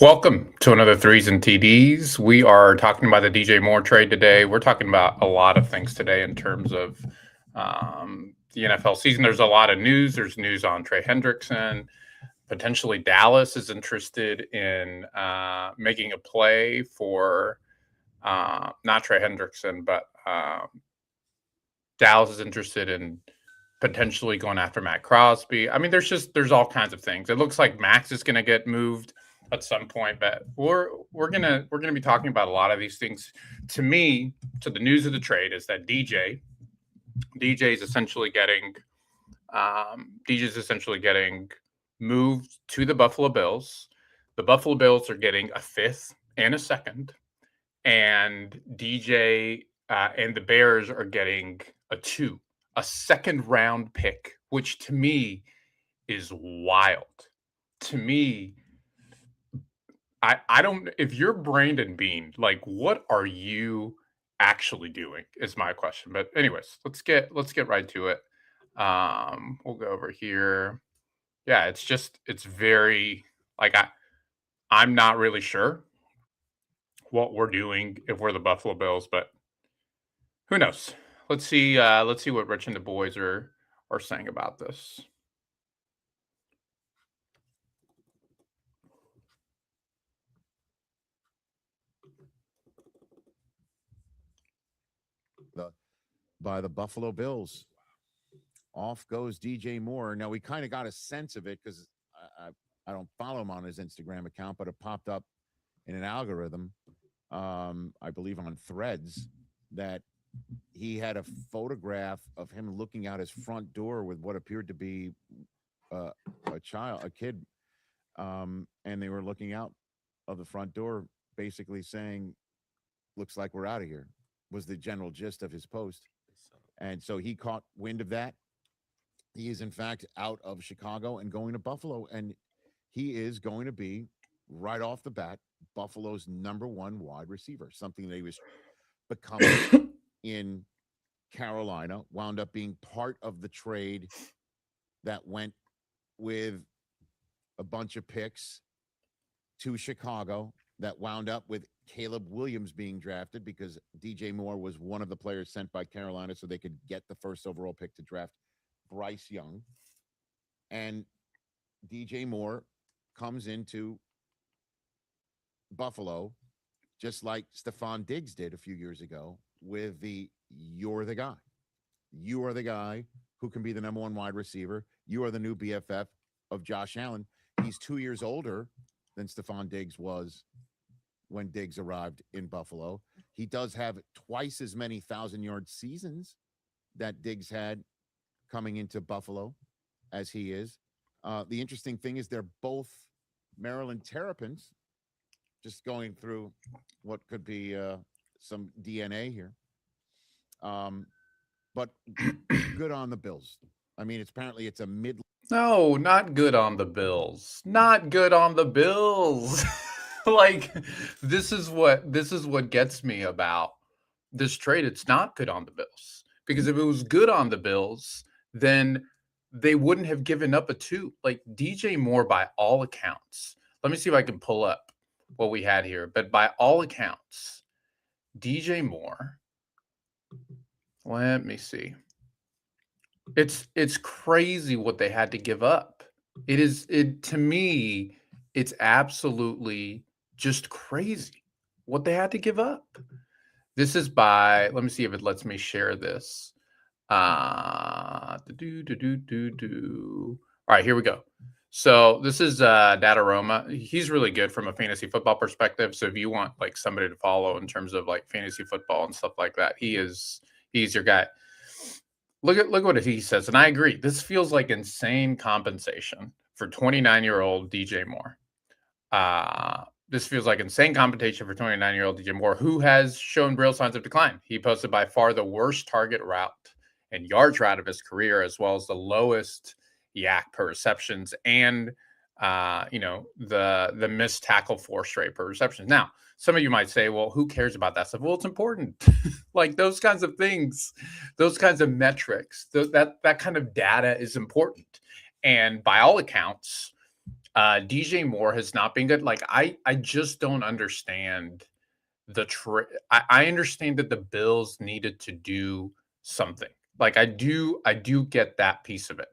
Welcome to another Threes and TDs. We are talking about the DJ Moore trade today. We're talking about a lot of things today in terms of the NFL season. There's a lot of news. There's news on Trey Hendrickson. Potentially, Dallas is interested in making a play for not Trey Hendrickson, but Dallas is interested in potentially going after Matt Crosby. I mean, there's all kinds of things. It looks like Max is going to get moved at some point, but we're gonna be talking about a lot of these things. To me, to the news of the trade is that DJ is essentially getting moved to the Buffalo Bills. The Buffalo Bills are getting a fifth and a second, and DJ and the Bears are getting a second round pick, which to me is wild. To me, I don't, if you're Brandon Bean, like what are you actually doing is my question. But anyways, let's get right to it. We'll go over here. Yeah, it's very like I'm not really sure what we're doing if we're the Buffalo Bills, but who knows? Let's see what Rich and the boys are saying about this. By the Buffalo Bills. Off goes DJ Moore. Now we kind of got a sense of it because I don't follow him on his Instagram account, but it popped up in an algorithm, I believe on Threads, that he had a photograph of him looking out his front door with what appeared to be a kid, and they were looking out of the front door, basically saying, "Looks like we're out of here." Was the general gist of his post. And so he caught wind of that. He is, in fact, out of Chicago and going to Buffalo. And he is going to be, right off the bat, Buffalo's number one wide receiver, something that he was becoming in Carolina, wound up being part of the trade that went with a bunch of picks to Chicago that wound up with Caleb Williams being drafted because DJ Moore was one of the players sent by Carolina so they could get the first overall pick to draft Bryce Young. And DJ Moore comes into Buffalo just like Stephon Diggs did a few years ago with "you're the guy. You are the guy who can be the number one wide receiver. You are the new BFF of Josh Allen." He's 2 years older than Stephon Diggs was when Diggs arrived in Buffalo. He does have twice as many 1,000-yard seasons that Diggs had coming into Buffalo as he is. The interesting thing is they're both Maryland Terrapins, just going through what could be some DNA here. But good on the Bills. I mean, it's a mid. No, not good on the Bills. Not good on the Bills. Like this is what gets me about this trade. It's not good on the Bills. Because if it was good on the Bills, then they wouldn't have given up a two. Like DJ Moore, by all accounts. Let me see if I can pull up what we had here. But by all accounts, DJ Moore. Let me see. It's crazy what they had to give up. It to me, it's absolutely just crazy what they had to give up. This is by, let me see if it lets me share this. Do do do do do. All right, here we go. So this is Dataroma. He's really good from a fantasy football perspective. So if you want like somebody to follow in terms of like fantasy football and stuff like that, he's your guy. Look what he says, and I agree. This feels like insane compensation for 29-year-old DJ Moore. This feels like insane compensation for 29-year-old DJ Moore, who has shown real signs of decline. He posted by far the worst target route and yards route of his career, as well as the lowest yak per receptions and the missed tackle force rate per reception. Now, some of you might say, well, who cares about that stuff? Well, it's important. Like those kinds of things, those kinds of metrics, that kind of data is important. And by all accounts, DJ Moore has not been good. Like I just don't understand I understand that the Bills needed to do something. Like I do get that piece of it.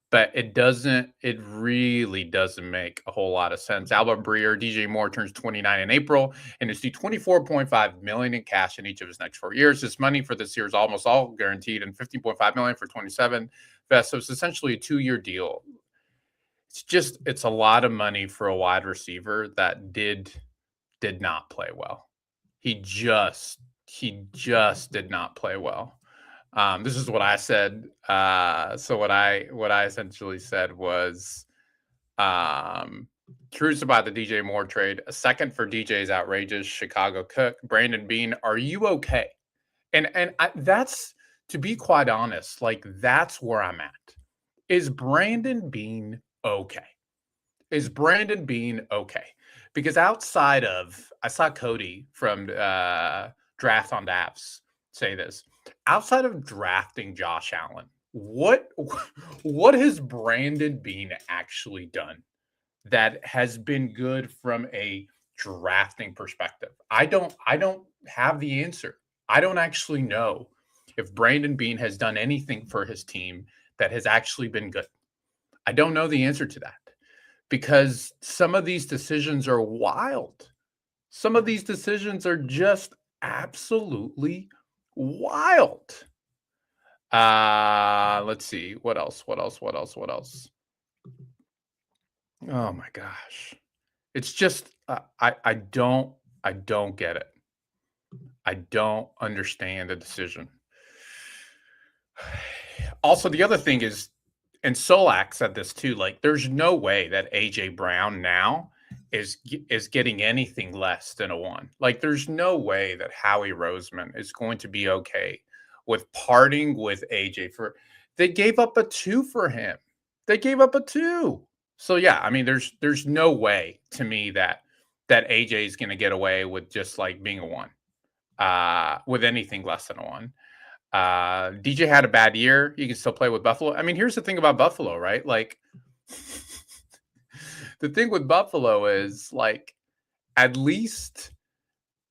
But it really doesn't make a whole lot of sense. Albert Breer, DJ Moore turns 29 in April and is due 24.5 million in cash in each of his next 4 years. His money for this year is almost all guaranteed and 15.5 million for 27 vests. So it's essentially a 2-year deal. It's a lot of money for a wide receiver that did not play well. He just did not play well. This is what I said. So what I essentially said was, curious about the DJ Moore trade. A second for DJ's outrageous. Chicago Cook, Brandon Beane, are you okay? And that's, to be quite honest, like that's where I'm at. Is Brandon Beane okay? Is Brandon Beane okay? Because outside of, I saw Cody from Draft on Daps say this. Outside of drafting Josh Allen, what has Brandon Beane actually done that has been good from a drafting perspective? I don't have the answer. I don't actually know if Brandon Beane has done anything for his team that has actually been good. I don't know the answer to that because some of these decisions are wild. Some of these decisions are just absolutely wild. Let's see. What else? Oh my gosh. It's just I don't get it. I don't understand the decision. Also, the other thing is, and Solak said this too, like there's no way that AJ Brown now is getting anything less than a 1. Like there's no way that Howie Roseman is going to be okay with parting with AJ for they gave up a 2 for him. They gave up a 2. So yeah, I mean there's no way to me that AJ is going to get away with just like being a 1. With anything less than a 1. DJ had a bad year. He can still play with Buffalo. I mean, here's the thing about Buffalo, right? Like, the thing with Buffalo is like, at least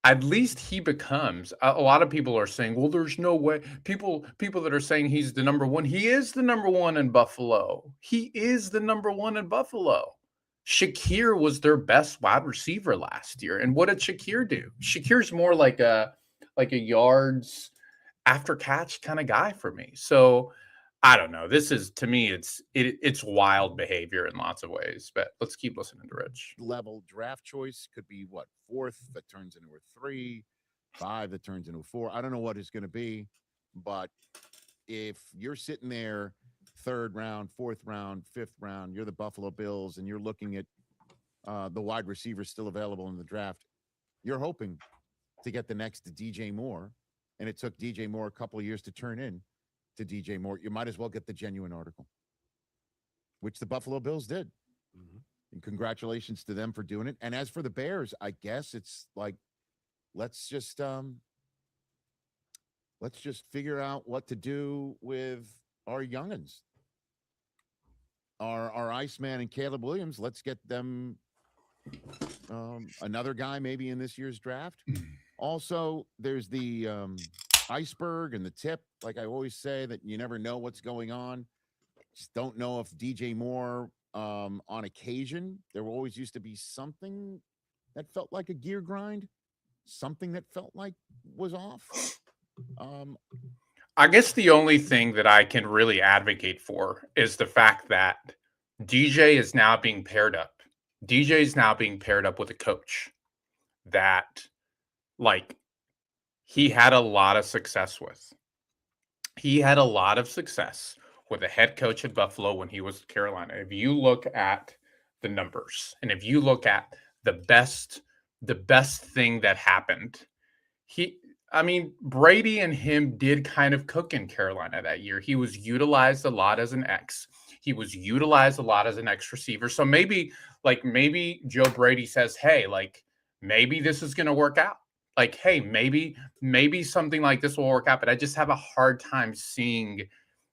he becomes. A lot of people are saying, well, there's no way. People that are saying he's the number 1. He is the number 1 in Buffalo. He is the number 1 in Buffalo. Shakir was their best wide receiver last year, and what did Shakir do? Shakir's more like a yards after catch kind of guy for me. So I don't know. This is, to me, it's wild behavior in lots of ways. But let's keep listening to Rich. Level draft choice could be what, 4th that turns into a 3, 5 that turns into a 4. I don't know what it's going to be, but if you're sitting there 3rd round, 4th round, 5th round, you're the Buffalo Bills, and you're looking at the wide receivers still available in the draft, you're hoping to get the next DJ Moore. And it took DJ Moore a couple of years to turn in to DJ Moore. You might as well get the genuine article, which the Buffalo Bills did. Mm-hmm. And congratulations to them for doing it. And as for the Bears, I guess it's like, let's just figure out what to do with our youngins. Our Iceman and Caleb Williams, let's get them another guy maybe in this year's draft. Also, there's the iceberg and the tip. Like I always say, that you never know what's going on. Just don't know if DJ Moore, on occasion, there always used to be something that felt like a gear grind, something that felt like was off. I guess the only thing that I can really advocate for is the fact that DJ is now being paired up. DJ is now being paired up with a coach that, like, he had a lot of success with. He had a lot of success with a head coach at Buffalo when he was at Carolina. If you look at the numbers and if you look at the best thing that happened, Brady and him did kind of cook in Carolina that year. He was utilized a lot as an X. He was utilized a lot as an X receiver. So maybe Joe Brady says, hey, like, maybe this is going to work out. Like, hey, maybe something like this will work out. But I just have a hard time seeing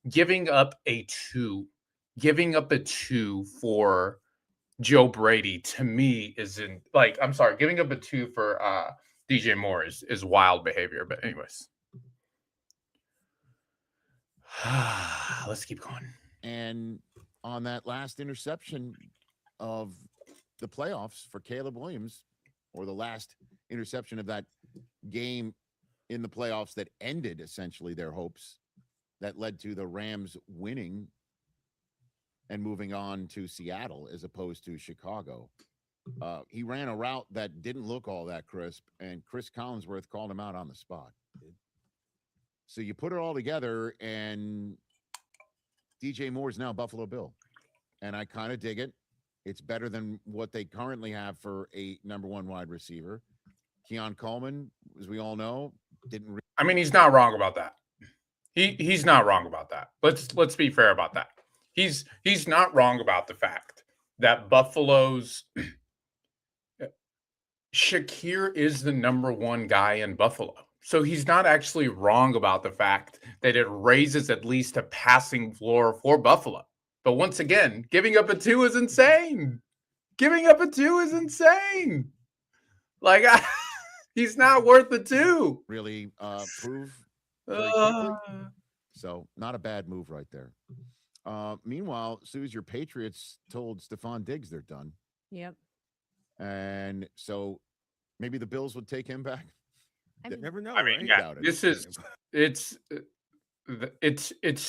giving up a two for Joe Brady to me isn't like, I'm sorry, giving up a 2 for DJ Moore is wild behavior. But anyways, let's keep going. And on that last interception of the playoffs for Caleb Williams, or the last interception of that game in the playoffs that ended essentially their hopes, that led to the Rams winning and moving on to Seattle as opposed to Chicago. He ran a route that didn't look all that crisp, and Chris Collinsworth called him out on the spot. So you put it all together, and DJ Moore is now Buffalo Bill. And I kind of dig it. It's better than what they currently have for a number one wide receiver. Keon Coleman, as we all know, didn't. I mean, he's not wrong about that. He's not wrong about that. Let's be fair about that. He's not wrong about the fact that Buffalo's Shakir is the number one guy in Buffalo. So he's not actually wrong about the fact that it raises at least a passing floor for Buffalo. But once again, giving up a 2 is insane. Giving up a 2 is insane. Like, he's not worth the 2. Really prove very quickly. So not a bad move right there. Meanwhile, Suze, your Patriots told Stephon Diggs they're done. Yep. And so maybe the Bills would take him back. I mean, Never know. I mean, right? yeah, Doubt it. this is it's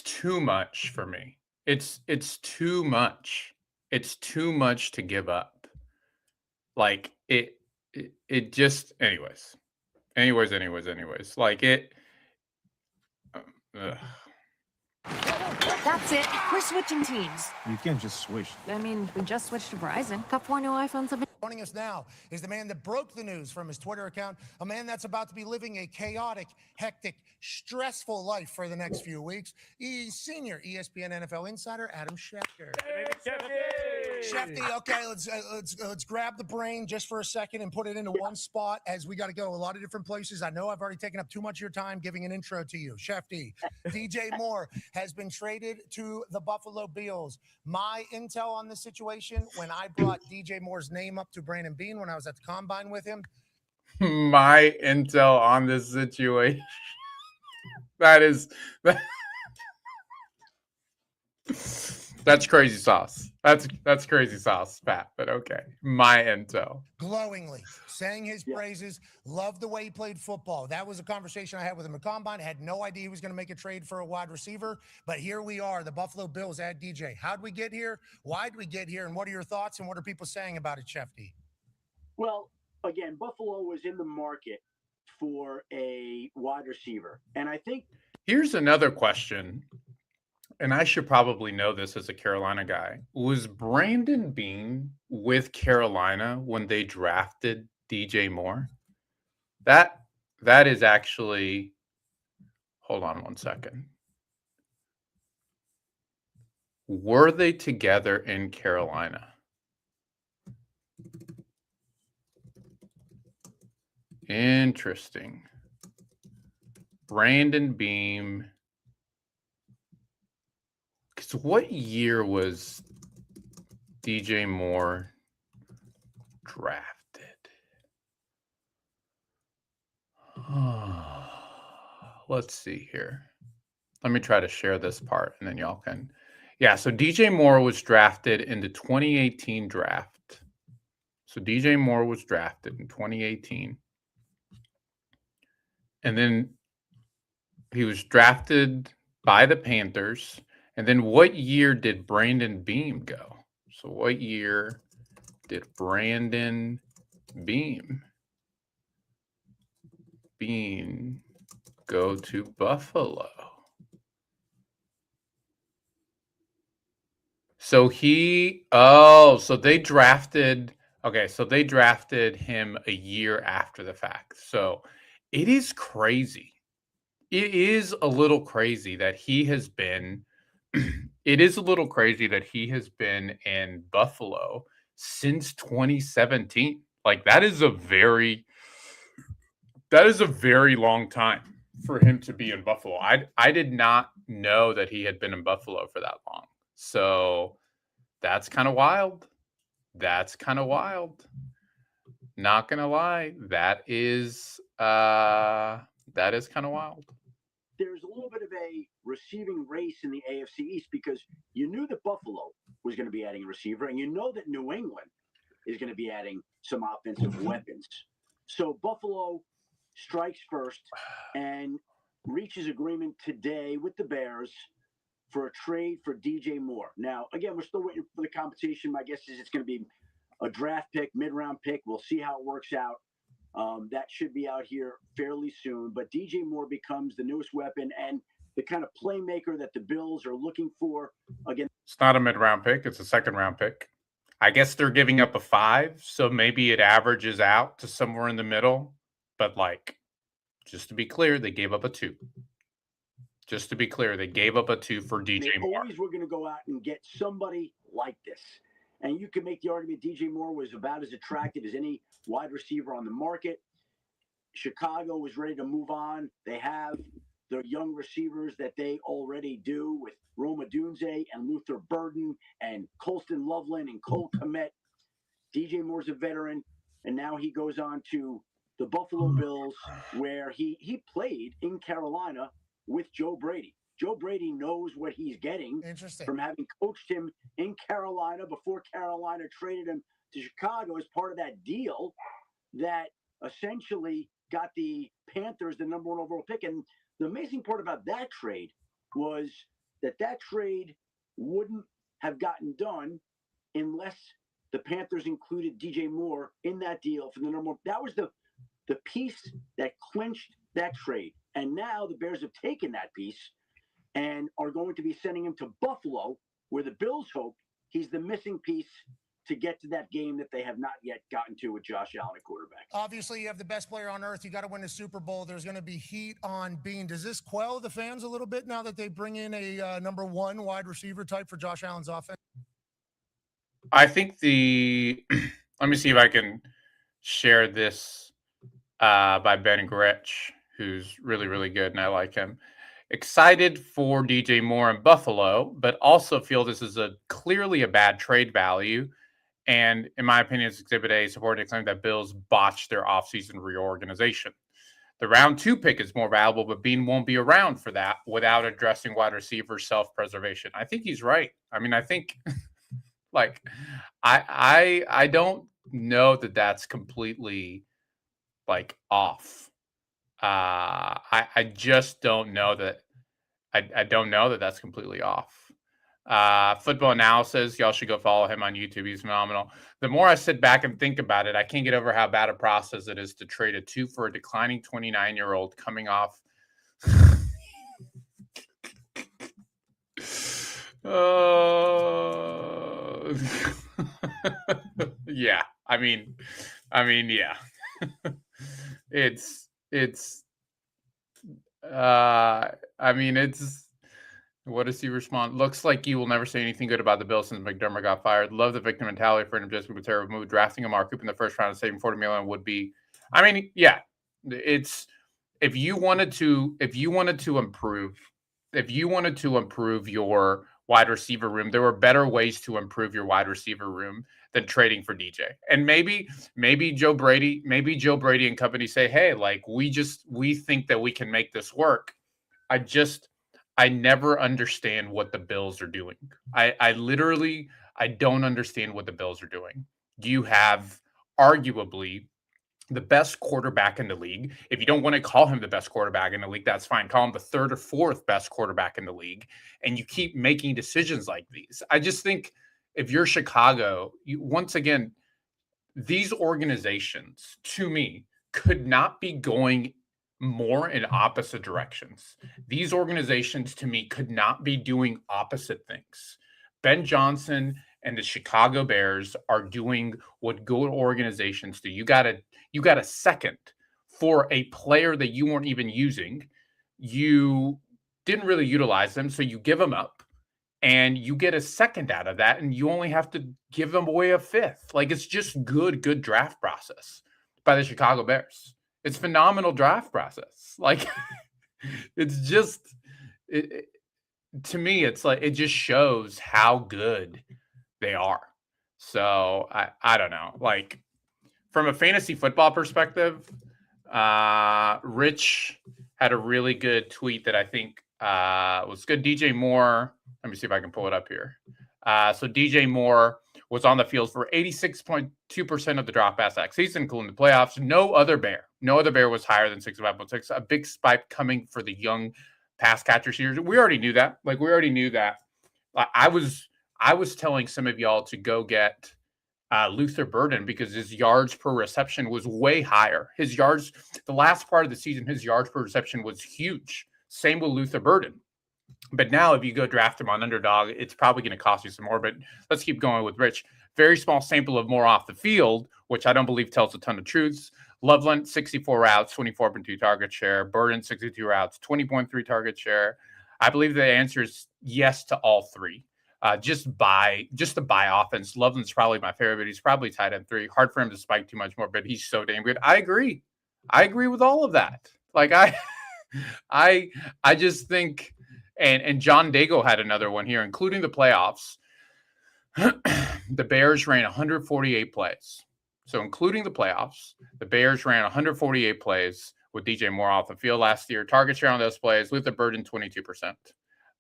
too much for me. It's too much. It's too much to give up. Like it just anyways. Like it ugh. That's it. We're switching teams. You can't just switch. I mean, we just switched to Verizon. Got 4 new iPhones. Joining us now is the man that broke the news from his Twitter account, a man that's about to be living a chaotic, hectic, stressful life for the next few weeks. He's senior ESPN NFL insider Adam Schefter. Shefty, okay, let's grab the brain just for a second and put it into one spot, as we got to go a lot of different places. I know I've already taken up too much of your time giving an intro to you. Shefty, DJ Moore has been traded to the Buffalo Bills. My intel on this situation, when I brought DJ Moore's name up to Brandon Beane when I was at the combine with him. My intel on this situation. That's crazy sauce. That's crazy sauce, Pat. But okay, my intel. Glowingly sang his praises, loved the way he played football. That was a conversation I had with him at combine. I had no idea he was going to make a trade for a wide receiver, but here we are. The Buffalo Bills add DJ. How'd we get here? Why'd we get here? And what are your thoughts? And what are people saying about it, Shefty? Well, again, Buffalo was in the market for a wide receiver, and I think Here's another question, and I should probably know this as a Carolina guy. Was Brandon Beane with Carolina when they drafted DJ Moore? That is actually, hold on one second. Were they together in Carolina? Interesting. Brandon Beane. Because what year was DJ Moore drafted? Let's see here. Let me try to share this part and then y'all can. Yeah, so DJ Moore was drafted in the 2018 draft. So DJ Moore was drafted in 2018. And then he was drafted by the Panthers. And then what year did Brandon Beane go? So what year did Brandon Beane go to Buffalo? So so they drafted him a year after the fact. So it is crazy. It is a little crazy that he has been in Buffalo since 2017. Like that is a very long time for him to be in Buffalo. I did not know that he had been in Buffalo for that long. So that's kind of wild. That's kind of wild. Not gonna lie, that is kind of wild. There's a little bit of a receiving race in the AFC East because you knew that Buffalo was going to be adding a receiver, and you know that New England is going to be adding some offensive weapons. So Buffalo strikes first and reaches agreement today with the Bears for a trade for DJ Moore. Now, again, we're still waiting for the compensation. My guess is it's going to be a draft pick, mid-round pick. We'll see how it works out. That should be out here fairly soon. But DJ Moore becomes the newest weapon and the kind of playmaker that the Bills are looking for. Again, It's not a mid-round pick. It's a second-round pick. I guess they're giving up a 5, so maybe it averages out to somewhere in the middle. But, like, just to be clear, they gave up a 2. Just to be clear, they gave up a 2 for DJ they Moore. always were going to go out and get somebody like this. And you can make the argument DJ Moore was about as attractive as any wide receiver on the market. Chicago was ready to move on. They have the young receivers that they already do with Roma Dunze and Luther Burden and Colston Loveland and Cole Kmet. DJ Moore's a veteran, and now he goes on to the Buffalo Bills, where he played in Carolina with Joe Brady. Joe Brady knows what he's getting Interesting. from having coached him in Carolina before Carolina traded him to Chicago as part of that deal that essentially got the Panthers the number 1 overall pick. And the amazing part about that trade was that trade wouldn't have gotten done unless the Panthers included DJ Moore in that deal for the number 1. That was the piece that clinched that trade. And now the Bears have taken that piece and are going to be sending him to Buffalo, where the Bills hope he's the missing piece to get to that game that they have not yet gotten to with Josh Allen at quarterback. Obviously, you have the best player on earth. You got to win the Super Bowl. There's going to be heat on Bean. Does this quell the fans a little bit now that they bring in a number 1 wide receiver type for Josh Allen's offense? I think let me see if I can share this by Ben Gretsch, who's really, really good, and I like him. Excited for DJ Moore in Buffalo, but also feel this is clearly a bad trade value. And in my opinion, it's Exhibit A, supporting claim that Bills botched their offseason reorganization. The round 2 pick is more valuable, but Bean won't be around for that without addressing wide receiver self-preservation. I think he's right. I mean, I think like I don't know that that's completely like off. I just don't know that. I don't know that that's completely off. Football Analysis, y'all should go follow him on YouTube. He's phenomenal. The more I sit back and think about it, I can't get over how bad a process it is to trade a 2 for a declining 29-year-old coming off. Yeah. I mean, yeah. It's what does he respond? Looks like you will never say anything good about the Bills since McDermott got fired. Love the victim mentality for an adjustment with terrible move. Drafting a Mark Cooper in the first round and saving $40 million would be, I mean, yeah. It's if you wanted to improve your wide receiver room, there were better ways to improve your wide receiver room than trading for DJ. And maybe Joe Brady and company say, hey, like we think that we can make this work. I never understand what the Bills are doing. I don't understand what the Bills are doing. You have arguably the best quarterback in the league. If you don't want to call him the best quarterback in the league, that's fine. Call him the 3rd or 4th best quarterback in the league. And you keep making decisions like these. I just think if you're Chicago, once again, these organizations, to me, could not be going more in opposite directions. These organizations, to me, could not be doing opposite things. Ben Johnson and the Chicago Bears are doing what good organizations do. You got a second for a player that you weren't even using. You didn't really utilize them, so you give them up, and you get a second out of that, and you only have to give them away a 5th. Like, it's just good draft process by the Chicago Bears. It's phenomenal draft process. Like, it's just to me, it's like it just shows how good they are. So I don't know. Like from a fantasy football perspective, Rich had a really good tweet that I think was good. DJ Moore, let me see if I can pull it up here. So DJ Moore was on the field for 86.2% of the drop pass accuracy, including the playoffs. No other Bear was higher than 65.6. A big spike coming for the young pass catchers here. We already knew that. Like we already knew that. I was telling some of y'all to go get Luther Burden because his yards per reception was way higher. His yards, the last part of the season, his yards per reception was huge. Same with Luther Burden. But now if you go draft him on Underdog, it's probably going to cost you some more. But let's keep going with Rich. Very small sample of more off the field, which I don't believe tells a ton of truths. Loveland, 64 routes, 24.2 target share. Burden, 62 routes, 20.3 target share. I believe the answer is yes to all three. Just the buy offense. Loveland's probably my favorite, but he's probably tight end 3. Hard for him to spike too much more, but he's so damn good. I agree with all of that. Like I just think, and John Dago had another one here, including the playoffs. The Bears ran 148 plays. So including the playoffs, the Bears ran 148 plays with DJ Moore off the field last year. Target share on those plays, Luther Burden, 22%.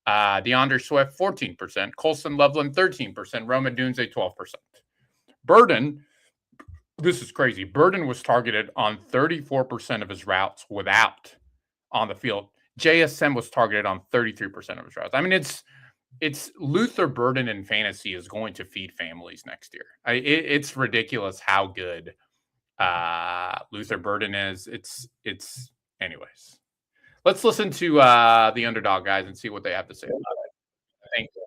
DeAndre Swift, 14%. Colson Loveland, 13%. Roman Dunze, 12%. Burden, this is crazy. Burden was targeted on 34% of his routes without on the field. JSM was targeted on 33% of his routes. I mean, it's Luther Burden in fantasy is going to feed families next year. It's ridiculous how good Luther Burden is. It's anyways. Let's listen to the Underdog guys and see what they have to say about it. Thank you.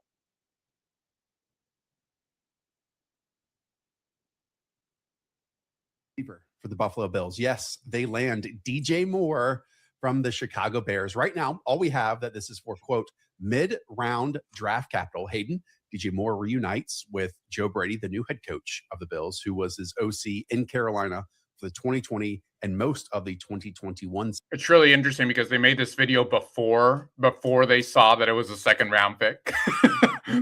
For the Buffalo Bills. Yes, they land DJ Moore from the Chicago Bears. Right now, all we have that this is for, quote, mid-round draft capital. Hayden, DJ Moore reunites with Joe Brady, the new head coach of the Bills, who was his OC in Carolina for the 2020 and most of the 2021. It's really interesting because they made this video before they saw that it was a second round pick.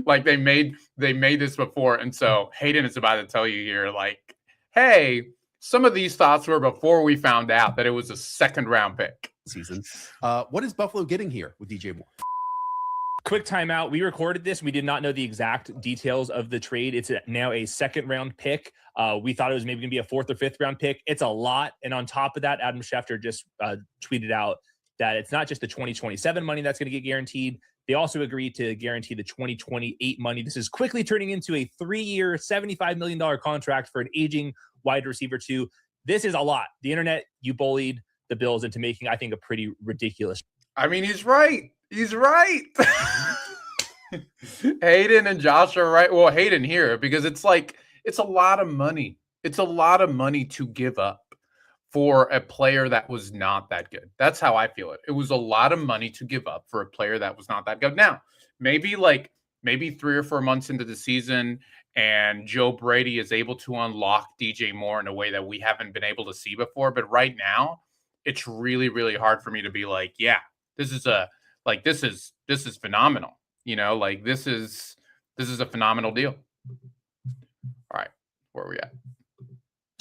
Like they made this before. And so Hayden is about to tell you here, like, hey, some of these thoughts were before we found out that it was a second round pick. Season. What is Buffalo getting here with DJ Moore? Quick timeout. We recorded this. We did not know the exact details of the trade. It's now a second round pick. We thought it was maybe going to be a 4th or 5th round pick. It's a lot. And on top of that, Adam Schefter just tweeted out that it's not just the 2027 money that's going to get guaranteed. They also agreed to guarantee the 2028 money. This is quickly turning into a 3-year, $75 million contract for an aging wide receiver too. This is a lot. The internet, you bullied the Bills into making, I think, a pretty ridiculous. I mean, he's right. He's right. Hayden and Josh are right. Well, Hayden here, because it's like, it's a lot of money. It's a lot of money to give up for a player that was not that good. That's how I feel it. It was a lot of money to give up for a player that was not that good. Now, maybe 3 or 4 months into the season and Joe Brady is able to unlock DJ Moore in a way that we haven't been able to see before. But right now, it's really, really hard for me to be like, yeah, this is phenomenal. You know, like this is a phenomenal deal. All right, where are we at?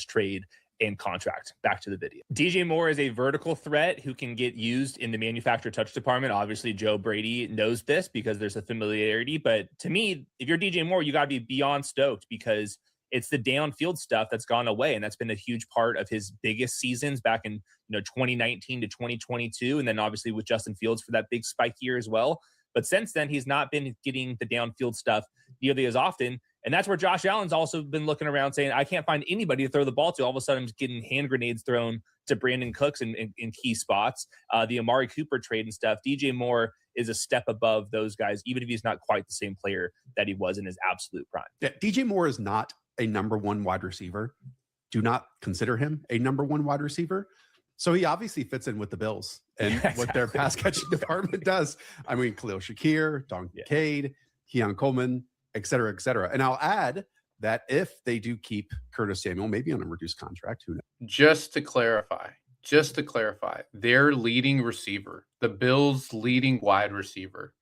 Trade and contract. Back to the video. DJ Moore is a vertical threat who can get used in the manufacturer touch department. Obviously, Joe Brady knows this because there's a familiarity. But to me, if you're DJ Moore, you got to be beyond stoked because it's the downfield stuff that's gone away. And that's been a huge part of his biggest seasons back in 2019 to 2022. And then obviously with Justin Fields for that big spike year as well. But since then, he's not been getting the downfield stuff nearly as often. And that's where Josh Allen's also been looking around saying, I can't find anybody to throw the ball to. All of a sudden, I'm just getting hand grenades thrown to Brandon Cooks in key spots. The Amari Cooper trade and stuff. DJ Moore is a step above those guys, even if he's not quite the same player that he was in his absolute prime. Yeah, DJ Moore is not a number 1 wide receiver. Do not consider him a number 1 wide receiver. So he obviously fits in with the Bills and what their pass catching department does. I mean, Khalil Shakir, Don Kincaid, Keon Coleman, et cetera, et cetera. And I'll add that if they do keep Curtis Samuel, maybe on a reduced contract, who knows? Just to clarify, their leading receiver, the Bills' leading wide receiver,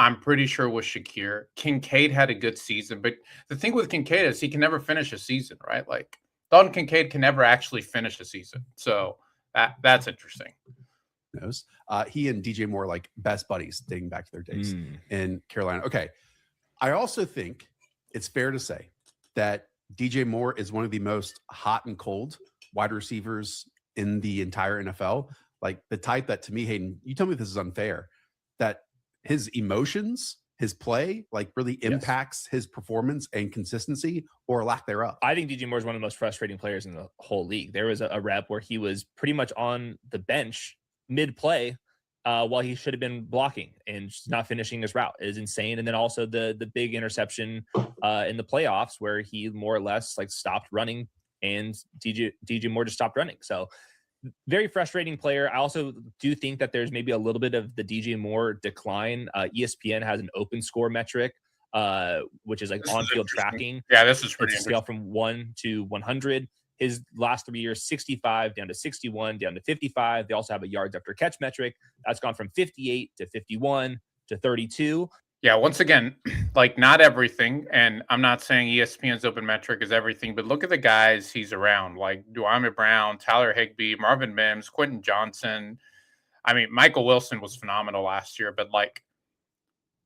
I'm pretty sure was Shakir. Kincaid had a good season, but the thing with Kincaid is he can never finish a season, right? Like Dalton Kincaid can never actually finish a season. So that's interesting. Knows. He and DJ Moore like best buddies dating back to their days in Carolina. Okay. I also think it's fair to say that DJ Moore is one of the most hot and cold wide receivers in the entire NFL. Like the type that, to me, Hayden, you tell me if this is unfair, that his emotions, his play, like really impacts his performance and consistency or lack thereof. I think DJ Moore is one of the most frustrating players in the whole league. There was a rep where he was pretty much on the bench mid-play while he should have been blocking and just not finishing his route. It is insane. And then also the big interception in the playoffs where he more or less like stopped running and DJ Moore just stopped running. So very frustrating player. I also do think that there's maybe a little bit of the DJ Moore decline. ESPN has an open score metric, which is like on-field tracking. Yeah, this is pretty It's a scale from 1 to 100. His last 3 years, 65 down to 61, down to 55. They also have a yards after catch metric. That's gone from 58 to 51 to 32. Yeah, once again, like not everything, and I'm not saying ESPN's open metric is everything, but look at the guys he's around, like Duane Brown, Tyler Higbee, Marvin Mims, Quentin Johnson. I mean, Michael Wilson was phenomenal last year, but like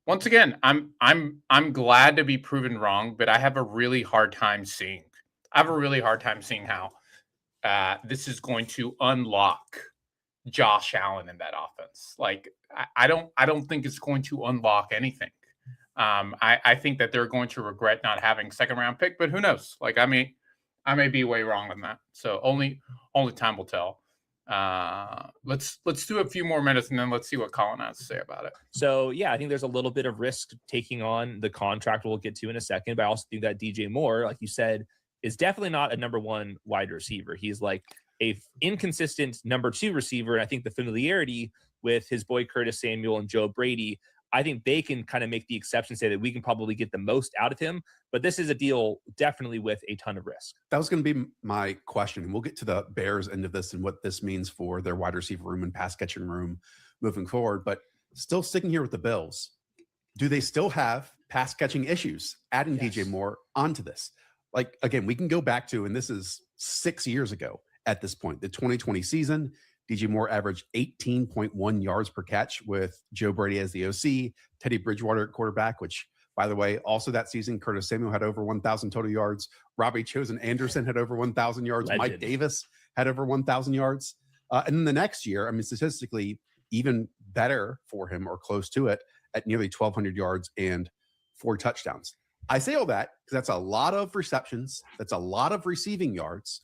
once again, I'm glad to be proven wrong, but I have a really hard time seeing how this is going to unlock Josh Allen in that offense. Like I don't think it's going to unlock anything. I think that they're going to regret not having second round pick, but who knows? Like I may be way wrong on that. So only time will tell. Let's do a few more minutes and then let's see what Colin has to say about it. So yeah, I think there's a little bit of risk taking on the contract we'll get to in a second, but I also think that DJ Moore, like you said, is definitely not a number one wide receiver. He's like a inconsistent number two receiver. And I think the familiarity with his boy Curtis Samuel and Joe Brady, I think they can kind of make the exception, say that we can probably get the most out of him. But this is a deal definitely with a ton of risk. That was going to be my question. We'll get to the Bears end of this and what this means for their wide receiver room and pass catching room moving forward. But still sticking here with the Bills, do they still have pass catching issues adding DJ Moore onto this? Like, again, we can go back to, and this is 6 years ago at this point, the 2020 season. DJ Moore averaged 18.1 yards per catch with Joe Brady as the OC, Teddy Bridgewater at quarterback, which, by the way, also that season, Curtis Samuel had over 1,000 total yards. Robbie Chosen Anderson had over 1,000 yards. Legend. Mike Davis had over 1,000 yards. And then the next year, I mean, statistically, even better for him or close to it at nearly 1,200 yards and 4 touchdowns. I say all that because that's a lot of receptions. That's a lot of receiving yards.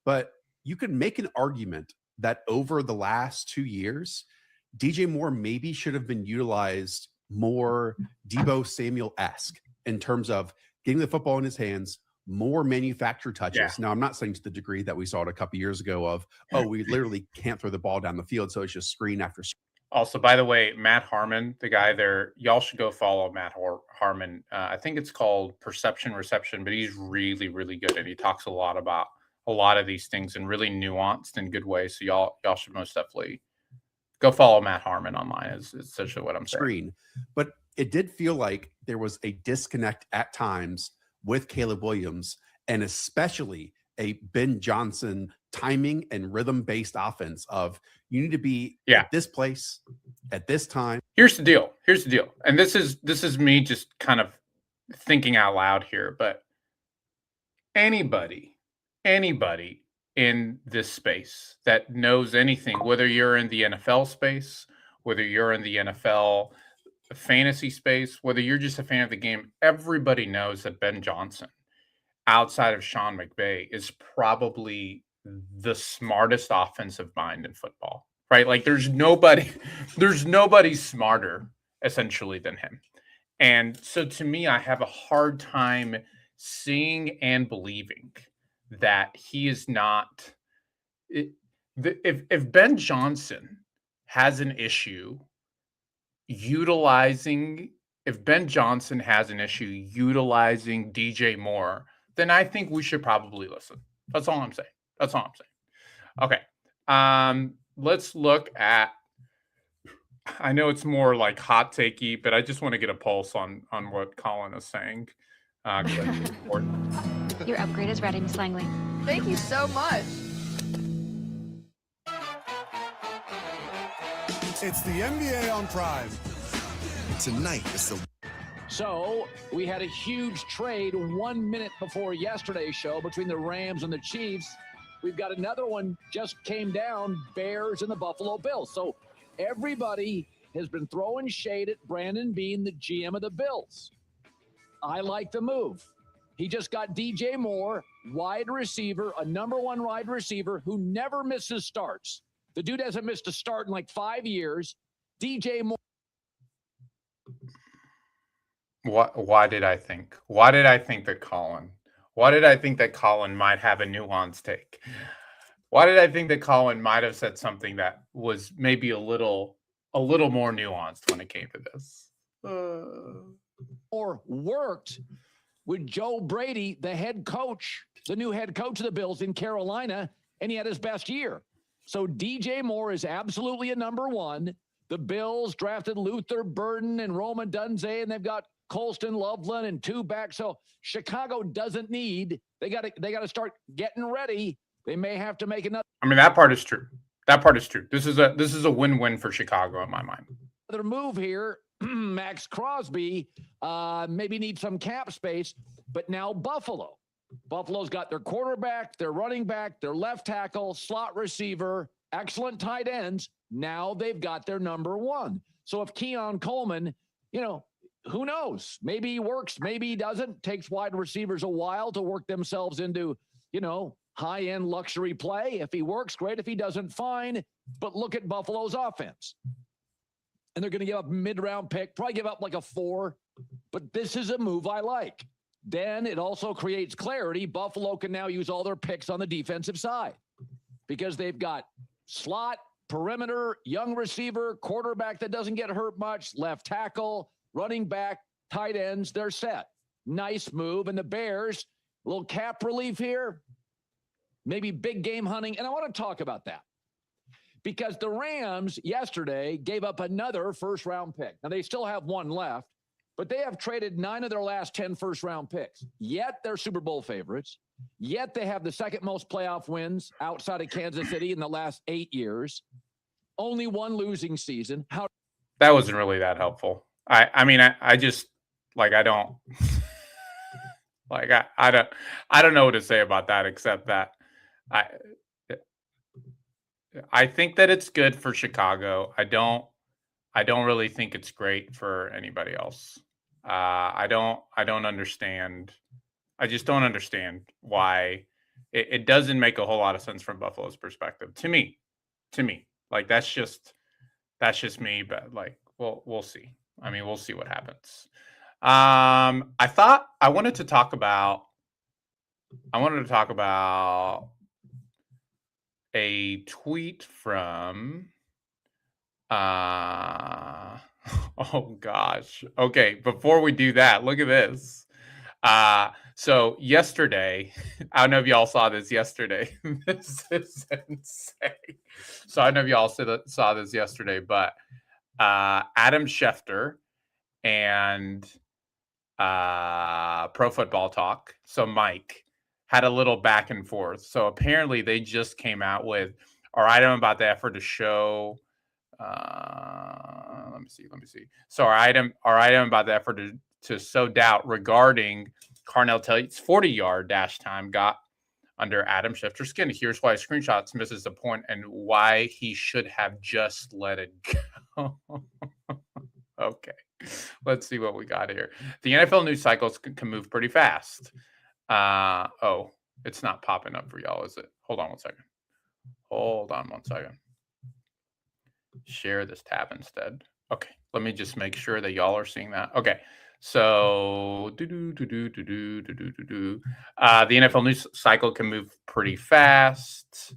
But you could make an argument that over the last 2 years, DJ Moore maybe should have been utilized more Deebo Samuel-esque in terms of getting the football in his hands, more manufactured touches. Yeah. Now, I'm not saying to the degree that we saw it a couple years ago of, we literally can't throw the ball down the field, so it's just screen after screen. Also, by the way, Matt Harmon, the guy there, y'all should go follow Matt Harmon. I think it's called Perception Reception, but he's really, really good. And he talks a lot about a lot of these things in really nuanced and good ways. So y'all should most definitely go follow Matt Harmon online is essentially what I'm saying. Screen. But it did feel like there was a disconnect at times with Caleb Williams and especially a Ben Johnson timing and rhythm-based offense of you need to be at this place at this time. Here's the deal. And this is me just kind of thinking out loud here, but anybody in this space that knows anything, whether you're in the NFL space, whether you're in the NFL fantasy space, whether you're just a fan of the game, everybody knows that Ben Johnson, outside of Sean McVay, is probably the smartest offensive mind in football, right? Like there's nobody smarter essentially than him. And so to me, I have a hard time seeing and believing that he is not. If Ben Johnson has an issue utilizing DJ Moore, then I think we should probably listen. That's all I'm saying. Okay. Let's look at I know it's more like hot takey, but I just want to get a pulse on what Colin is saying. 'Cause I think it's important. Your upgrade is ready, Miss Langley. Thank you so much. It's the NBA on Prime. Tonight, it's the So we had a huge trade 1 minute before yesterday's show between the Rams and the Chiefs. We've got another one just came down, Bears and the Buffalo Bills. So everybody has been throwing shade at Brandon Beane, the GM of the Bills. I like the move. He just got DJ Moore, wide receiver, a number one wide receiver who never misses starts. The dude hasn't missed a start in like 5 years. DJ Moore. Why did I think that Colin might have a nuanced take? Why did I think that Colin might have said something that was maybe a little more nuanced when it came to this? Or worked with Joe Brady, the head coach, the new head coach of the Bills in Carolina, and he had his best year. So DJ Moore is absolutely a number one. The Bills drafted Luther Burden and Roma Dunze, and they've got Colston Loveland and two back. So Chicago doesn't need. They got to start getting ready. They may have to make another. I mean, that part is true. This is a win-win for Chicago in my mind. Another move here. Max Crosby maybe needs some cap space, but now Buffalo. Buffalo's got their quarterback, their running back, their left tackle, slot receiver, excellent tight ends. Now they've got their number one. So if Keon Coleman, who knows? Maybe he works, maybe he doesn't. Takes wide receivers a while to work themselves into, high-end luxury play. If he works, great. If he doesn't, fine. But look at Buffalo's offense. And they're going to give up a mid-round pick, probably give up like a 4. But this is a move I like. Then it also creates clarity. Buffalo can now use all their picks on the defensive side because they've got slot, perimeter, young receiver, quarterback that doesn't get hurt much, left tackle, running back, tight ends. They're set. Nice move. And the Bears, a little cap relief here, maybe big game hunting. And I want to talk about that because the Rams yesterday gave up another first-round pick. Now, they still have one left, but they have traded 9 of their last 10 first-round picks. Yet they're Super Bowl favorites. Yet they have the second most playoff wins outside of Kansas City in the last 8 years. Only one losing season. That wasn't really that helpful. I just like I don't like I don't know what to say about that except that I think that it's good for Chicago. I don't really think it's great for anybody else. I don't understand. I just don't understand why it doesn't make a whole lot of sense from Buffalo's perspective. To me, like that's just me. But like, we'll see. I mean, we'll see what happens. I wanted to talk about a tweet from oh gosh. Okay, before we do that, look at this. So yesterday, I don't know if y'all saw this yesterday. This is insane. So I don't know if y'all saw this yesterday, but Adam Schefter and Pro Football Talk, so Mike, had a little back and forth. So apparently they just came out with our item about the effort to show. Let me see. So our item about the effort to sow doubt regarding Carnell Tate's 40-yard dash time got under Adam Schefter's skin. Here's why screenshots misses the point and why he should have just let it go. Okay, let's see what we got here. The NFL news cycles can move pretty fast. Oh, it's not popping up for y'all, is it? Hold on one second. Share this tab instead. Okay, let me just make sure that y'all are seeing that. Okay, so the NFL news cycle can move pretty fast,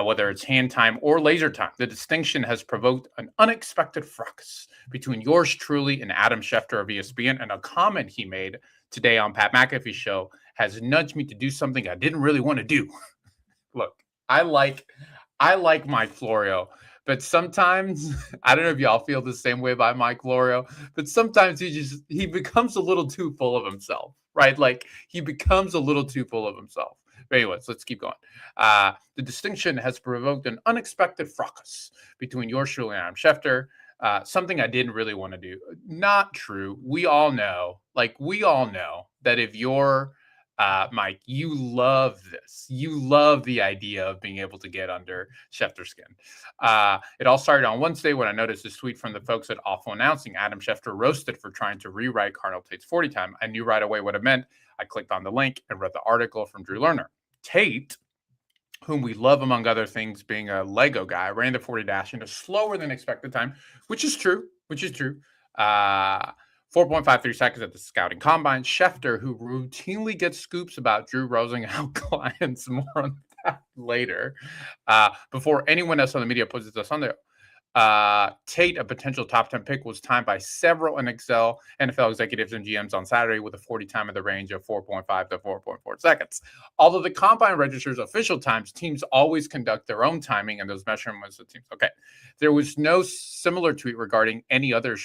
whether it's hand time or laser time. The distinction has provoked an unexpected fracas between yours truly and Adam Schefter of ESPN, and a comment he made today on Pat McAfee's show has nudged me to do something I didn't really want to do. Look, I like Mike Florio, but sometimes I don't know if y'all feel the same way about Mike Florio, but sometimes he becomes a little too full of himself, right? Like he becomes a little too full of himself. But anyways, let's keep going. The distinction has provoked an unexpected fracas between yours truly and Adam Schefter. Something I didn't really want to do. Not true. We all know that if you're Mike, you love this. You love the idea of being able to get under Schefter's skin. It all started on Wednesday when I noticed this tweet from the folks at Awful Announcing. Adam Schefter roasted for trying to rewrite Carnell Tate's 40 time. I knew right away what it meant. I clicked on the link and read the article from Drew Lerner. Tate, whom we love among other things, being a Lego guy, ran the 40 dash in a slower than expected time, which is true. 4.53 seconds at the scouting combine. Schefter, who routinely gets scoops about Drew Rosenhaus clients, more on that later, before anyone else on the media puts this on there. Tate, a potential top 10 pick, was timed by several NFL executives and GMs on Saturday with a 40 time in the range of 4.5 to 4.4 seconds. Although the combine registers official times, teams always conduct their own timing and those measurements of teams. Okay. There was no similar tweet regarding any other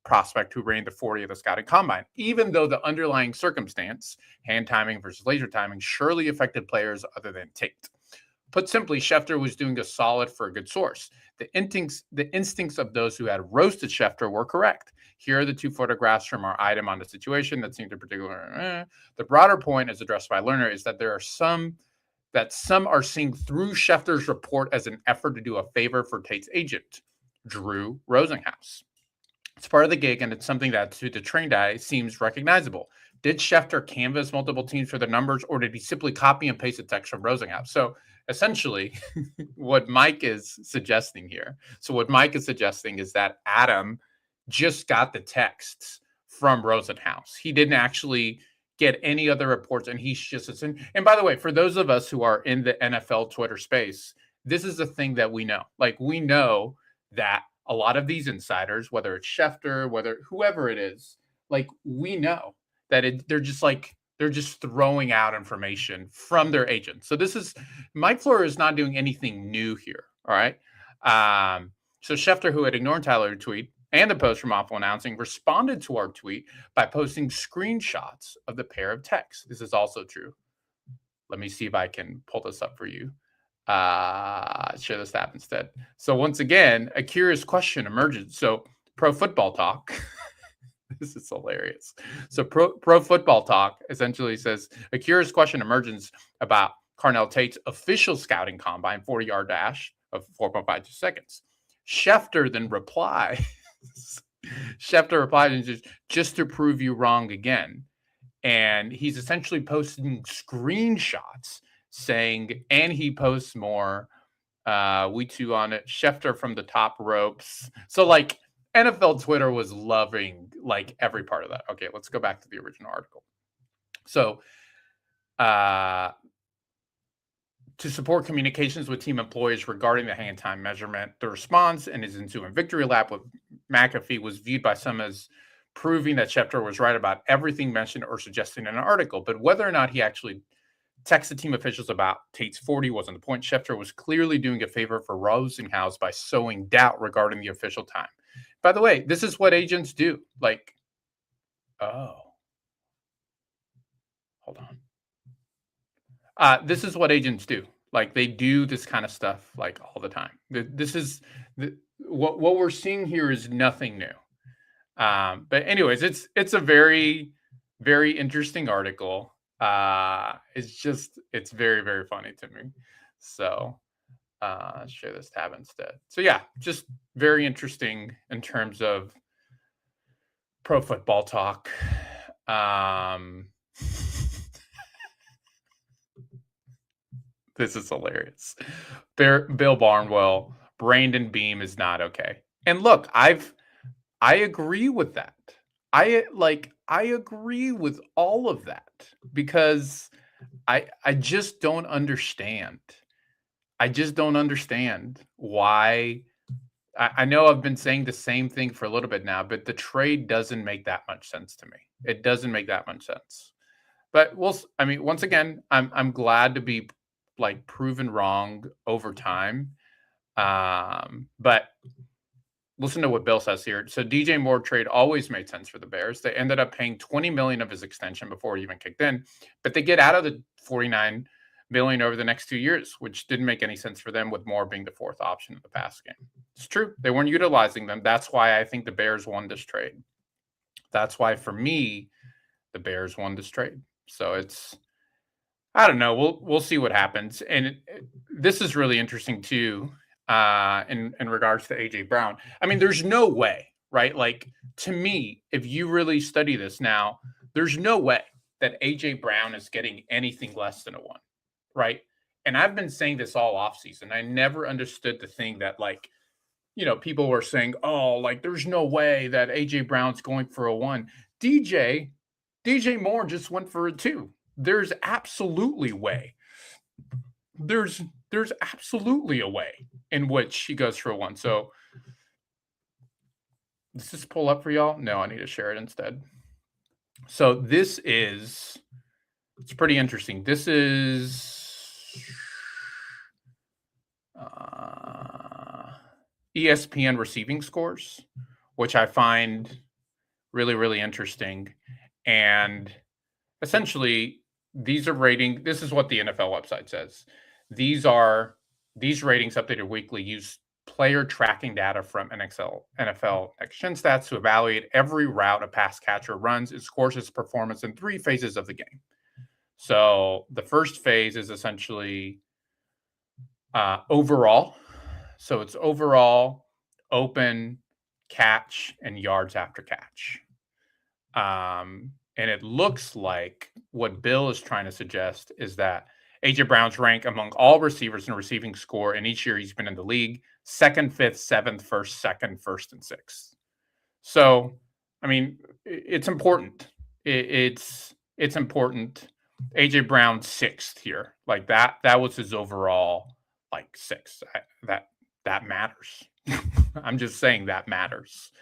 prospect who ran the 40 of the scouting combine, even though the underlying circumstance, hand timing versus laser timing, surely affected players other than Tate. Put simply, Schefter was doing a solid for a good source. The instincts of those who had roasted Schefter were correct. Here are the two photographs from our item on the situation that seemed in particular. The broader point, as addressed by Lerner, is that some are seeing through Schefter's report as an effort to do a favor for Tate's agent, Drew Rosenhaus. It's part of the gig, and it's something that, to the trained eye, seems recognizable. Did Schefter canvass multiple teams for the numbers, or did he simply copy and paste the text from Rosenhaus? So essentially, what Mike is suggesting here. So what Mike is suggesting is that Adam just got the texts from Rosenhaus. He didn't actually get any other reports, and he's just. And by the way, for those of us who are in the NFL Twitter space, this is the thing that we know. Like, we know that a lot of these insiders, whether it's Schefter, whether whoever it is, like, we know that they're just throwing out information from their agents. So Mike Florio is not doing anything new here. All right. So Schefter, who had ignored Tyler's tweet and the post from Awful Announcing, responded to our tweet by posting screenshots of the pair of texts. This is also true. Let me see if I can pull this up for you. Share this app instead. So once again, a curious question emerges. So Pro Football Talk, this is hilarious. So Pro Football Talk essentially says a curious question emerges about Carnell Tate's official scouting combine 40-yard dash of 4.52 seconds. Schefter then replied, and says, just to prove you wrong again. And he's essentially posting screenshots saying, and he posts more, we too on it, Schefter from the top ropes. So like NFL Twitter was loving like every part of that. Okay, let's go back to the original article. So to support communications with team employees regarding the hand time measurement, the response in his ensuing victory lap with McAfee was viewed by some as proving that Schefter was right about everything mentioned or suggested in an article. But whether or not he actually texted team officials about Tate's 40 wasn't the point. Schefter was clearly doing a favor for Rosenhaus by sowing doubt regarding the official time. By the way, this is what agents do. Like, hold on. This is what agents do. Like, they do this kind of stuff like all the time. This is what we're seeing here is nothing new. But anyways, it's a very, very interesting article. It's very, very funny to me. So share this tab instead. So yeah, just very interesting in terms of Pro Football Talk. This is hilarious. Bill Barnwell, Brandon Beam is not okay. And look, I agree with that. I agree with all of that because I just don't understand. I just don't understand why. I know I've been saying the same thing for a little bit now, but the trade doesn't make that much sense to me. It doesn't make that much sense. But once again, I'm glad to be like proven wrong over time. But listen to what Bill says here. So DJ Moore trade always made sense for the Bears. They ended up paying $20 million of his extension before it even kicked in, but they get out of the $49 million over the next 2 years, which didn't make any sense for them, with Moore being the fourth option in the pass game. It's true. They weren't utilizing them. That's why I think the Bears won this trade. That's why, for me, the Bears won this trade. So it's, I don't know. We'll see what happens. And this is really interesting too, in regards to AJ Brown. I mean, there's no way, right? Like, to me, if you really study this now, there's no way that AJ Brown is getting anything less than a 1, right? And I've been saying this all offseason. I never understood the thing that, like, people were saying, oh, like, there's no way that AJ Brown's going for a 1. DJ Moore just went for a 2. There's absolutely way. There's absolutely a way in which he goes for a 1. So does this pull up for y'all? No, I need to share it instead. So it's pretty interesting. This is ESPN receiving scores, which I find really, really interesting. And essentially, these are rating. This is what the NFL website says. These ratings updated weekly use player tracking data from NFL Next Gen Stats to evaluate every route a pass catcher runs and scores its performance in 3 phases of the game. So the first phase is essentially overall. So it's overall, open, catch, and yards after catch. And it looks like what Bill is trying to suggest is that AJ Brown's rank among all receivers in receiving score in each year he's been in the league: 2nd, 5th, 7th, 1st, 2nd, 1st, and 6th. So, I mean, it's important. It's important. AJ Brown 6th here, like that was his overall, like, 6th. That matters. I'm just saying that matters.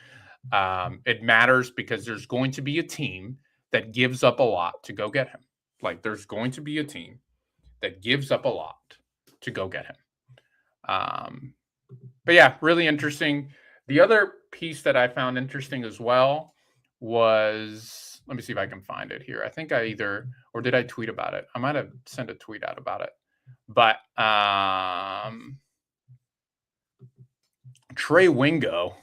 It matters because there's going to be a team that gives up a lot to go get him. Like, there's going to be a team that gives up a lot to go get him. But yeah, really interesting. The other piece that I found interesting as well was, let me see if I can find it here. I think or did I tweet about it? I might have sent a tweet out about it. But Trey Wingo.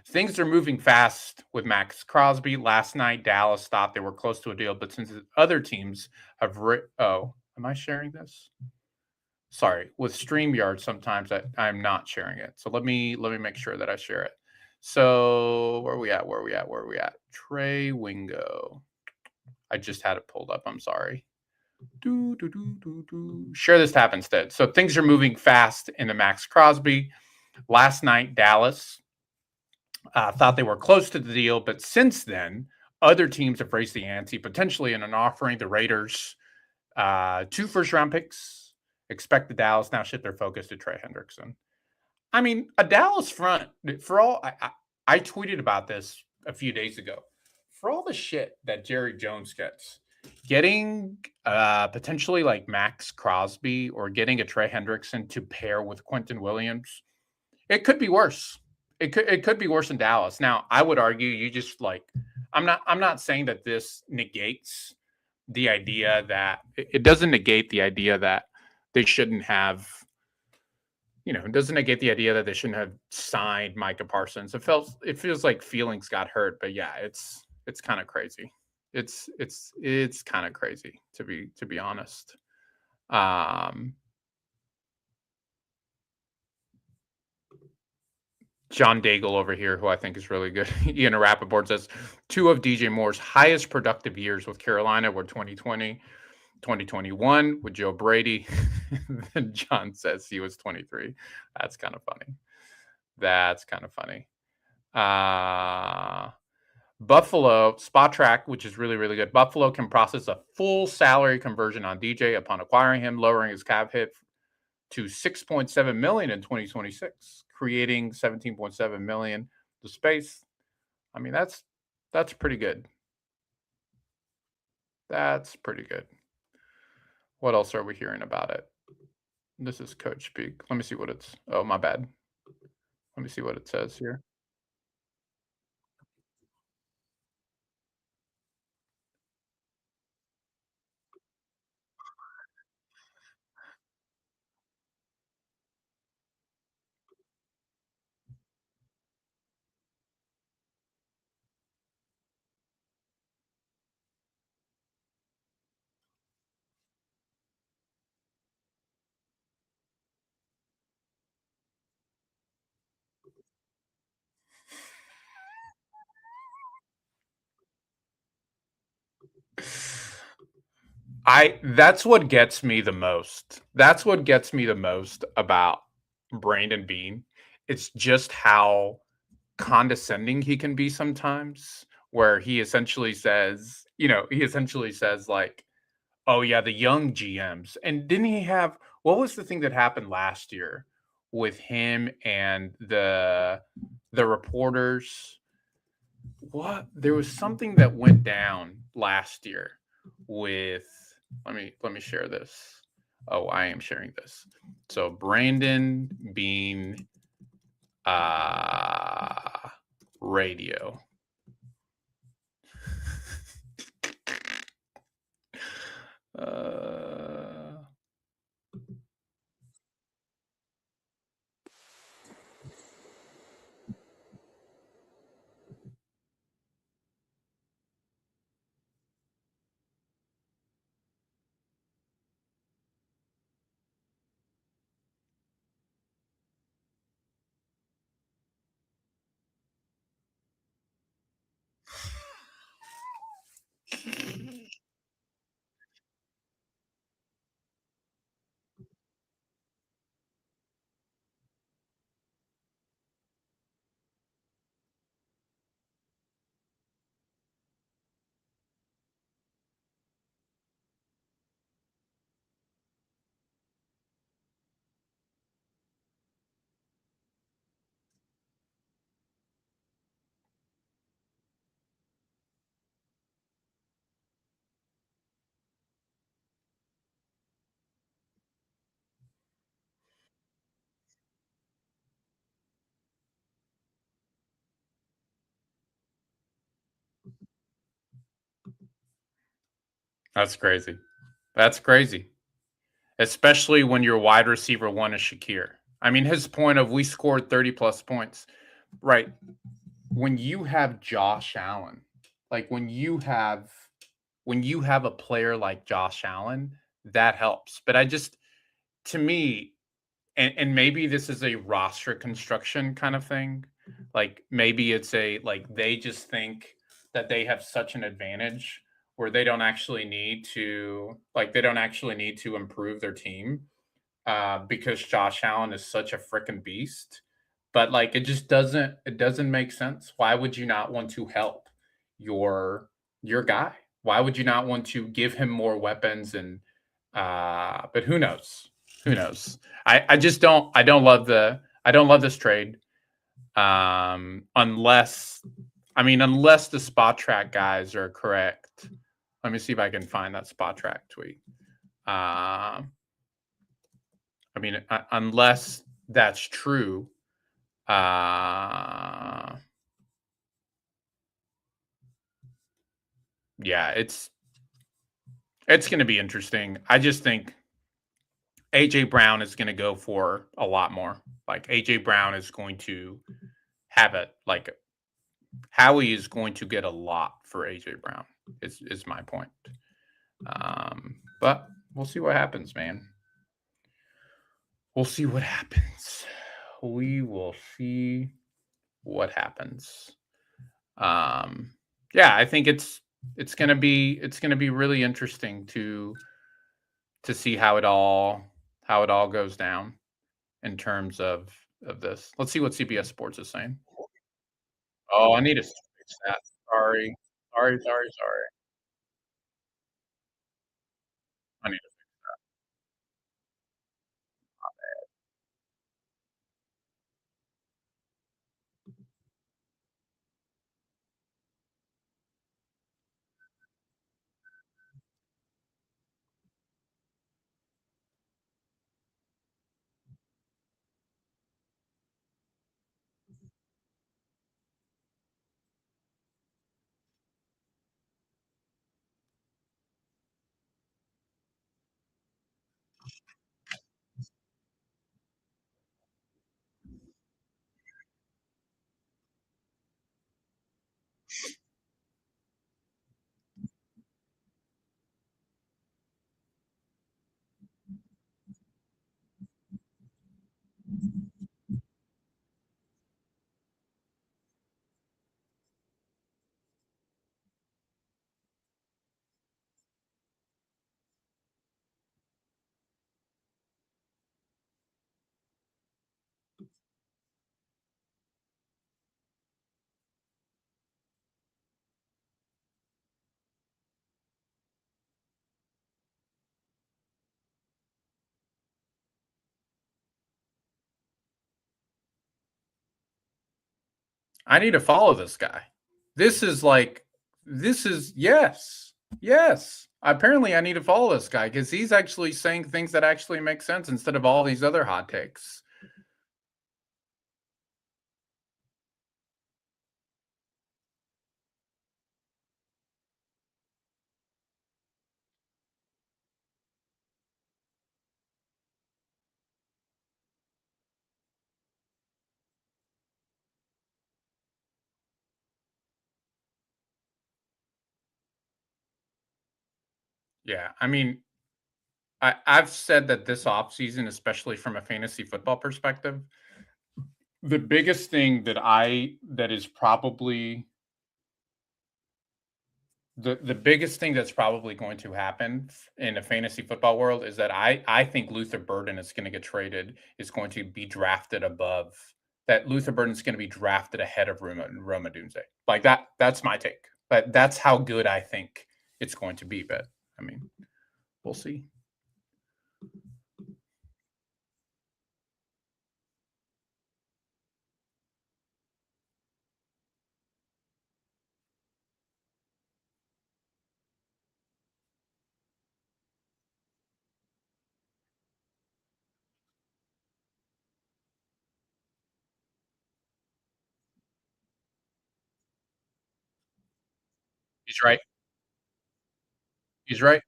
Things are moving fast with Max Crosby. Last night, Dallas thought they were close to a deal, but since other teams have am I sharing this? Sorry, with StreamYard, sometimes I'm not sharing it. So let me make sure that I share it. So where are we at? Trey Wingo. I just had it pulled up. I'm sorry. Share this tab instead. So things are moving fast into Max Crosby. Last night, Dallas thought they were close to the deal, but since then, other teams have raised the ante, potentially in an offering. The Raiders, 2 first-round picks. Expect the Dallas now shift their focus to Trey Hendrickson. I mean, a Dallas front, for all, I tweeted about this a few days ago. For all the shit that Jerry Jones gets, getting potentially like Max Crosby or getting a Trey Hendrickson to pair with Quentin Williams, it could be worse. It could be worse in Dallas. Now, I would argue you just, like, I'm not saying that this negates the idea that it doesn't negate the idea that they shouldn't have, it doesn't negate the idea that they shouldn't have signed Micah Parsons. It feels like feelings got hurt, but yeah, it's kind of crazy. It's kind of crazy to be honest. John Daigle over here, who I think is really good. Ian Rappaport says 2 of DJ Moore's highest productive years with Carolina were 2020, 2021 with Joe Brady. Then John says he was 23. That's kind of funny. Buffalo Spot Track, which is really, really good. Buffalo can process a full salary conversion on DJ upon acquiring him, lowering his cap hit to $6.7 million in 2026, creating $17.7 million to space. I mean, that's pretty good. That's pretty good. What else are we hearing about it? This is coach speak. Let me see what it's. Oh, my bad. Let me see what it says here. That's what gets me the most. That's what gets me the most about Brandon Bean. It's just how condescending he can be sometimes, where he essentially says, like, "Oh yeah, the young GMs." And didn't he have what was the thing that happened last year with him and the reporters? What? There was something that went down last year with let me share this. Oh, I am sharing this. So Brandon Bean radio. uh That's crazy. That's crazy. Especially when your wide receiver one is Shakir. I mean, his point of we scored 30 plus points. Right. When you have Josh Allen, like when you have a player like Josh Allen, that helps. But to me, and maybe this is a roster construction kind of thing. Like maybe it's like they just think that they have such an advantage where they don't actually need to improve their team because Josh Allen is such a freaking beast. But like it doesn't make sense. Why would you not want to help your guy? Why would you not want to give him more weapons and but who knows? Who knows? I don't love this trade. Unless the spot track guys are correct. Let me see if I can find that spot track tweet. Unless that's true. Yeah, it's going to be interesting. I just think AJ Brown is going to go for a lot more. Like AJ Brown is going to have it. Like Howie is going to get a lot for AJ Brown. Is my point. But we'll see what happens, man. We'll see what happens. We will see what happens. Yeah, I think it's gonna be really interesting to see how it all goes down in terms of this. Let's see what CBS Sports is saying. Oh, I need to fix that. Sorry. Sorry. I need to I need to follow this guy. This is like, yes, yes. Apparently, I need to follow this guy because he's actually saying things that actually make sense instead of all these other hot takes. Yeah, I mean, I've said that this offseason, especially from a fantasy football perspective, the biggest thing that is probably the biggest thing that's probably going to happen in the fantasy football world is that I think Luther Burden is going to get traded, is going to be drafted above that. Luther Burden is going to be drafted ahead of Roma Dunze. Like that's my take. But that's how good I think it's going to be. But I mean, we'll see. He's right. He's right.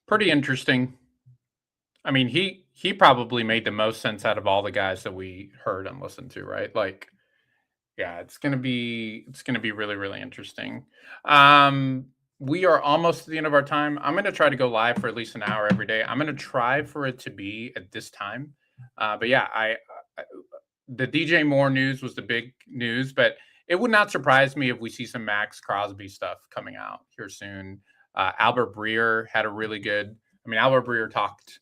Pretty interesting. I mean, he probably made the most sense out of all the guys that we heard and listened to, right? Like, yeah, it's gonna be really, really interesting. We are almost to the end of our time. I'm gonna try to go live for at least an hour every day. I'm gonna try for it to be at this time. But yeah, I the DJ Moore news was the big news, but it would not surprise me if we see some Max Crosby stuff coming out here soon. Albert Breer had a really good. I mean, Albert Breer talked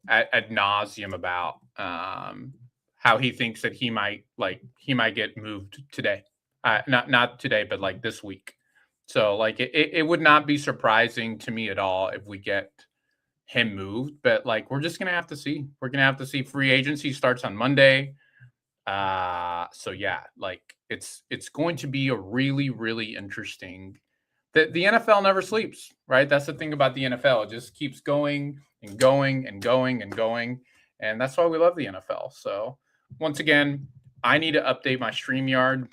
ad nauseum about how he thinks that he might get moved today, not today, but like this week. So like it would not be surprising to me at all if we get him moved, but like we're just gonna have to see. We're gonna have to see. Free agency starts on Monday. So yeah, like it's going to be a really, really interesting. The NFL never sleeps, right? That's the thing about the NFL. It just keeps going and going and going and going. And that's why we love the NFL. So once again, I need to update my StreamYard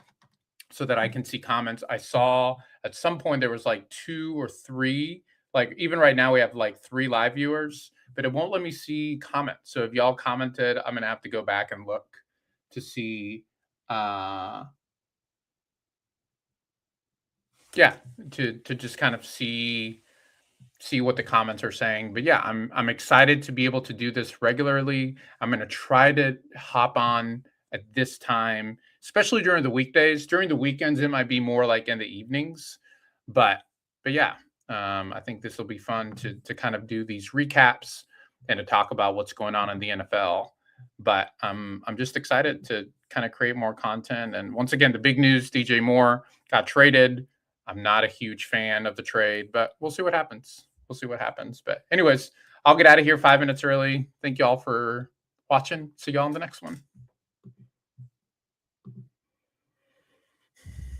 so that I can see comments. I saw at some point there was like 2 or 3, like even right now we have like 3 live viewers, but it won't let me see comments. So if y'all commented, I'm gonna have to go back and look to see yeah, to just kind of see what the comments are saying. But yeah, I'm excited to be able to do this regularly. I'm going to try to hop on at this time, especially during the weekdays. During the weekends, it might be more like in the evenings. But yeah, I think this will be fun to kind of do these recaps and to talk about what's going on in the NFL. But I'm just excited to kind of create more content. And once again, the big news: DJ Moore got traded. I'm not a huge fan of the trade, but we'll see what happens. We'll see what happens. But anyways, I'll get out of here 5 minutes early. Thank you all for watching. See y'all in the next one.